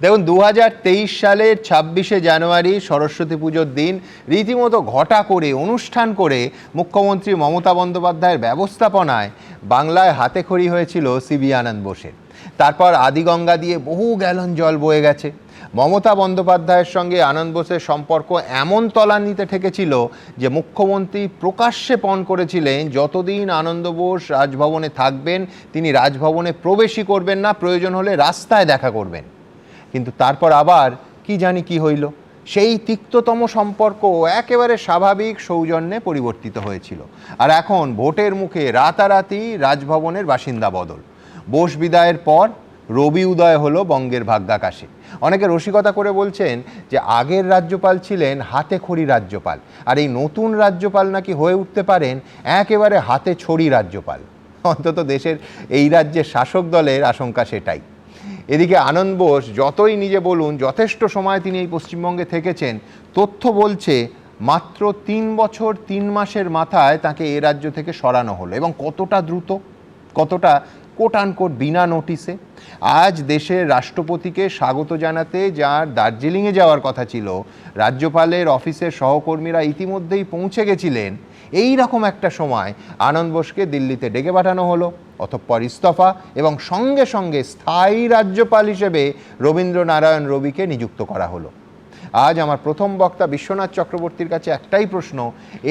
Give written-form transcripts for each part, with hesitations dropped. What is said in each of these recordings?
দেখুন 2023 সালের 26শে জানুয়ারি সরস্বতী পুজোর দিন রীতিমতো ঘটা করে অনুষ্ঠান করে মুখ্যমন্ত্রী মমতা বন্দ্যোপাধ্যায়ের ব্যবস্থাপনায় বাংলায় হাতেখড়ি হয়েছিল সিবি আনন্দ বোসের। তারপর আদিগঙ্গা দিয়ে বহু গ্যালন জল বয়ে গেছে। মমতা বন্দ্যোপাধ্যায়ের সঙ্গে আনন্দ বোসের সম্পর্ক এমন তলানিতে ঠেকেছিল যে মুখ্যমন্ত্রী প্রকাশ্যে পণ করেছিলেন যতদিন আনন্দ বোস রাজভবনে থাকবেন তিনি রাজভবনে প্রবেশই করবেন না, প্রয়োজন হলে রাস্তায় দেখা করবেন। কিন্তু তারপর আবার কি জানি কি হইল, সেই তিক্ততম সম্পর্ক একেবারে স্বাভাবিক সৌজন্যে পরিবর্তিত হয়েছিল। আর এখন ভোটের মুখে রাতারাতি রাজভবনের বাসিন্দা বদল। বোস বিদায়ের পর রবি উদয় হলো বঙ্গের ভাগ্যাকাশে। অনেকে রসিকতা করে বলছেন যে আগের রাজ্যপাল ছিলেন হাতে খড়ি রাজ্যপাল, আর এই নতুন রাজ্যপাল নাকি হয়ে উঠতে পারেন একেবারে হাতে ছড়ি রাজ্যপাল। অন্তত দেশের এই রাজ্যের শাসক দলের আশঙ্কা সেটাই। এদিকে আনন্দ বোস যতই নিজে বলুন যথেষ্ট সময় তিনি এই পশ্চিমবঙ্গে থেকেছেন, তথ্য বলছে মাত্র 3 বছর 3 মাসের মাথায় তাকে এ রাজ্য থেকে সরানো হলো, এবং কতটা দ্রুত, কতটা কোট আনকোট বিনা নোটিসে। আজ দেশের রাষ্ট্রপতিকে স্বাগত জানাতে যার দার্জিলিংয়ে যাওয়ার কথা ছিল, রাজ্যপালের অফিসের সহকর্মীরা ইতিমধ্যেই পৌঁছে গেছিলেন। এই রকম একটা সময় আনন্দ বোসকে দিল্লিতে ডেকে পাঠানো হলো, অতঃপর ইস্তফা, এবং সঙ্গে সঙ্গে স্থায়ী রাজ্যপাল হিসেবে রবীন্দ্রনারায়ণ রবিকে নিযুক্ত করা হলো। আজ আমার প্রথম বক্তা বিশ্বনাথ চক্রবর্তীর কাছে একটাই প্রশ্ন,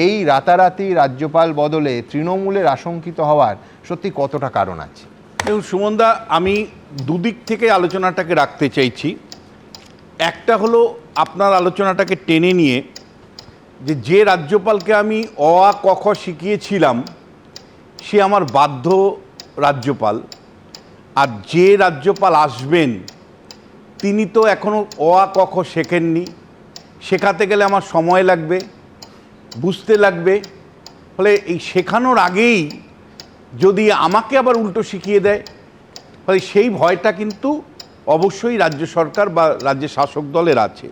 এই রাতারাতি রাজ্যপাল বদলে তৃণমূলের আশঙ্কিত হওয়ার সত্যি কতটা কারণ আছে? দেখুন সুমনদা, আমি দুদিক থেকে আলোচনাটাকে রাখতে চাইছি। একটা হলো আপনার আলোচনাটাকে টেনে নিয়ে যে রাজ্যপালকে আমি অ আ ক খ শিখিয়েছিলাম সে আমার বাধ্য রাজ্যপাল, আর যে রাজ্যপাল আসবেন তিনি তো এখনও অ আ ক খ শেখেননি। শেখাতে গেলে আমার সময় লাগবে, বুঝতে লাগবে। ফলে এই শেখানোর আগেই যদি আমাকে আবার উল্টো শিখিয়ে দেয়, ফলে সেই ভয়টা কিন্তু অবশ্যই রাজ্য সরকার বা রাজ্যের শাসক দলের আছে।